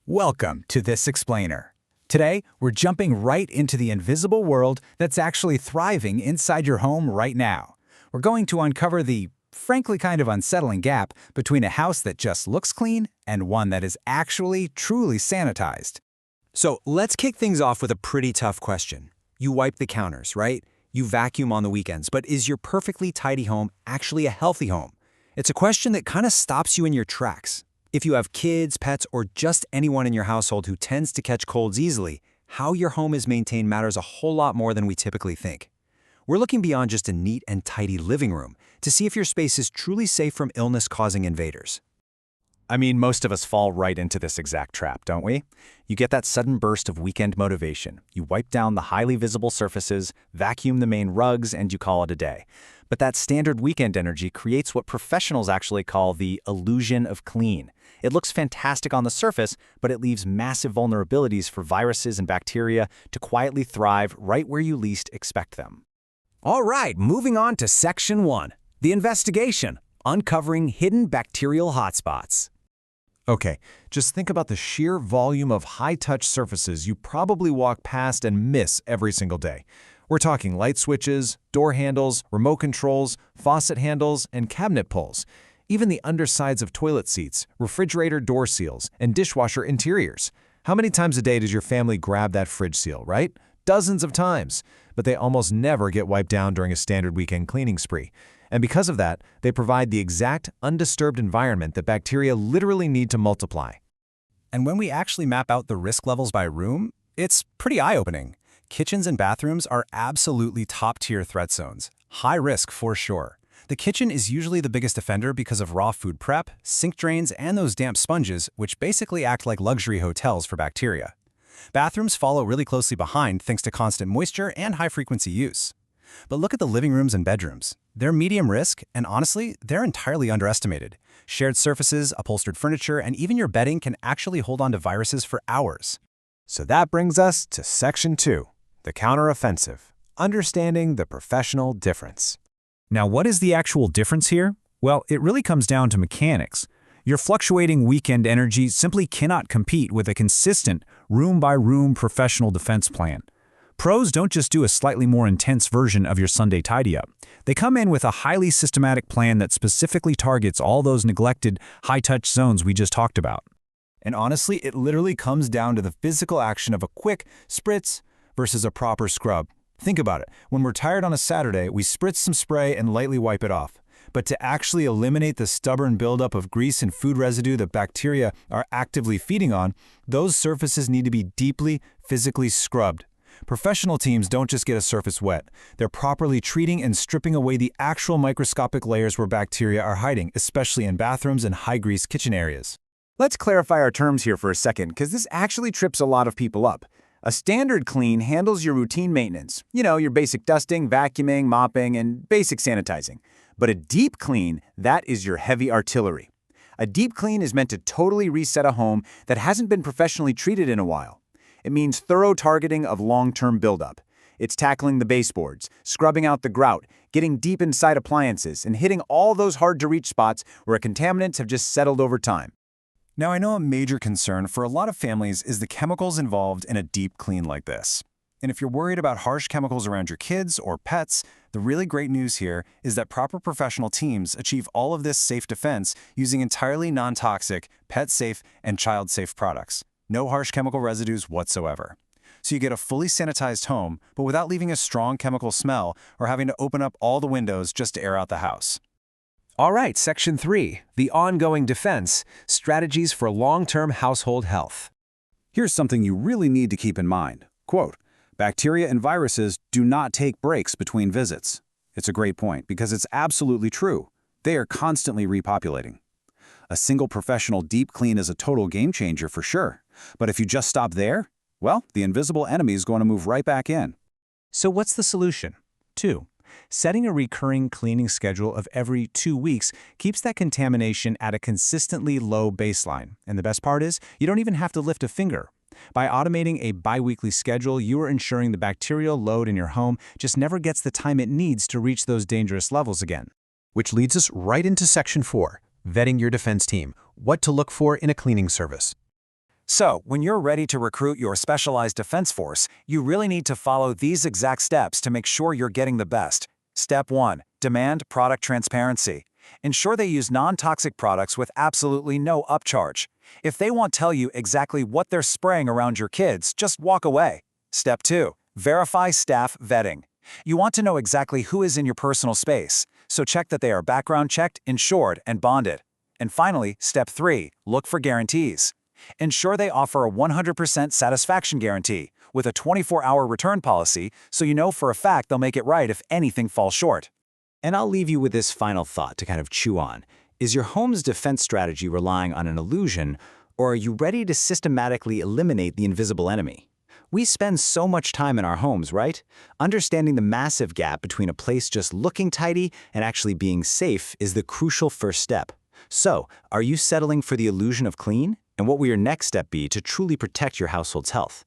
Welcome to This Explainer. Today, we're jumping right into the invisible world that's actually thriving inside your home right now. We're going to uncover the, frankly kind of unsettling gap between a house that just looks clean and one that is actually truly sanitized. So let's kick things off with a pretty tough question. You wipe the counters, right? You vacuum on the weekends, but is your perfectly tidy home actually a healthy home? It's a question that kind of stops you in your tracks. If you have kids, pets, or just anyone in your household who tends to catch colds easily, how your home is maintained matters a whole lot more than we typically think. We're looking beyond just a neat and tidy living room to see if your space is truly safe from illness-causing invaders. I mean, most of us fall right into this exact trap, don't we? You get that sudden burst of weekend motivation. You wipe down the highly visible surfaces, vacuum the main rugs, and you call it a day. But that standard weekend energy creates what professionals actually call the illusion of clean. It looks fantastic on the surface, but it leaves massive vulnerabilities for viruses and bacteria to quietly thrive right where you least expect them. All right, moving on to Section 1, the investigation, uncovering hidden bacterial hotspots. Okay, just think about the sheer volume of high-touch surfaces you probably walk past and miss every single day. We're talking light switches, door handles, remote controls, faucet handles, and cabinet pulls. Even the undersides of toilet seats, refrigerator door seals, and dishwasher interiors. How many times a day does your family grab that fridge seal, right? Dozens of times. But they almost never get wiped down during a standard weekend cleaning spree. And because of that, they provide the exact, undisturbed environment that bacteria literally need to multiply. And when we actually map out the risk levels by room, it's pretty eye-opening. Kitchens and bathrooms are absolutely top-tier threat zones. High risk for sure. The kitchen is usually the biggest offender because of raw food prep, sink drains, and those damp sponges, which basically act like luxury hotels for bacteria. Bathrooms follow really closely behind thanks to constant moisture and high-frequency use. But look at the living rooms and bedrooms. They're medium risk, and honestly, they're entirely underestimated. Shared surfaces, upholstered furniture, and even your bedding can actually hold on to viruses for hours. So that brings us to Section 2, the counteroffensive, understanding the professional difference. Now, what is the actual difference here? Well, it really comes down to mechanics. Your fluctuating weekend energy simply cannot compete with a consistent, room-by-room professional defense plan. Pros don't just do a slightly more intense version of your Sunday tidy-up. They come in with a highly systematic plan that specifically targets all those neglected, high-touch zones we just talked about. And honestly, it literally comes down to the physical action of a quick spritz versus a proper scrub. Think about it. When we're tired on a Saturday, we spritz some spray and lightly wipe it off. But to actually eliminate the stubborn buildup of grease and food residue that bacteria are actively feeding on, those surfaces need to be deeply, physically scrubbed. Professional teams don't just get a surface wet. They're properly treating and stripping away the actual microscopic layers where bacteria are hiding, especially in bathrooms and high-grease kitchen areas. Let's clarify our terms here for a second, because this actually trips a lot of people up. A standard clean handles your routine maintenance. You know, your basic dusting, vacuuming, mopping, and basic sanitizing. But a deep clean, that is your heavy artillery. A deep clean is meant to totally reset a home that hasn't been professionally treated in a while. It means thorough targeting of long-term buildup. It's tackling the baseboards, scrubbing out the grout, getting deep inside appliances, and hitting all those hard-to-reach spots where contaminants have just settled over time. Now, I know a major concern for a lot of families is the chemicals involved in a deep clean like this. And if you're worried about harsh chemicals around your kids or pets, the really great news here is that proper professional teams achieve all of this safe defense using entirely non-toxic, pet-safe, and child-safe products. No harsh chemical residues whatsoever. So you get a fully sanitized home, but without leaving a strong chemical smell or having to open up all the windows just to air out the house. All right, Section 3, the ongoing defense, strategies for long-term household health. Here's something you really need to keep in mind. Quote, bacteria and viruses do not take breaks between visits. It's a great point because it's absolutely true. They are constantly repopulating. A single professional deep clean is a total game changer for sure. But if you just stop there, well, the invisible enemy is going to move right back in. So what's the solution? 2. Setting a recurring cleaning schedule of every 2 weeks keeps that contamination at a consistently low baseline. And the best part is, you don't even have to lift a finger. By automating a biweekly schedule, you are ensuring the bacterial load in your home just never gets the time it needs to reach those dangerous levels again. Which leads us right into Section 4, vetting your defense team, what to look for in a cleaning service. So, when you're ready to recruit your specialized defense force, you really need to follow these exact steps to make sure you're getting the best. Step 1. Demand product transparency. Ensure they use non-toxic products with absolutely no upcharge. If they won't tell you exactly what they're spraying around your kids, just walk away. Step 2. Verify staff vetting. You want to know exactly who is in your personal space, so check that they are background checked, insured, and bonded. And finally, Step 3. Look for guarantees. Ensure they offer a 100% satisfaction guarantee with a 24-hour return policy, so you know for a fact they'll make it right if anything falls short. And I'll leave you with this final thought to kind of chew on. Is your home's defense strategy relying on an illusion, or are you ready to systematically eliminate the invisible enemy? We spend so much time in our homes, right? Understanding the massive gap between a place just looking tidy and actually being safe is the crucial first step. So, are you settling for the illusion of clean? And what will your next step be to truly protect your household's health?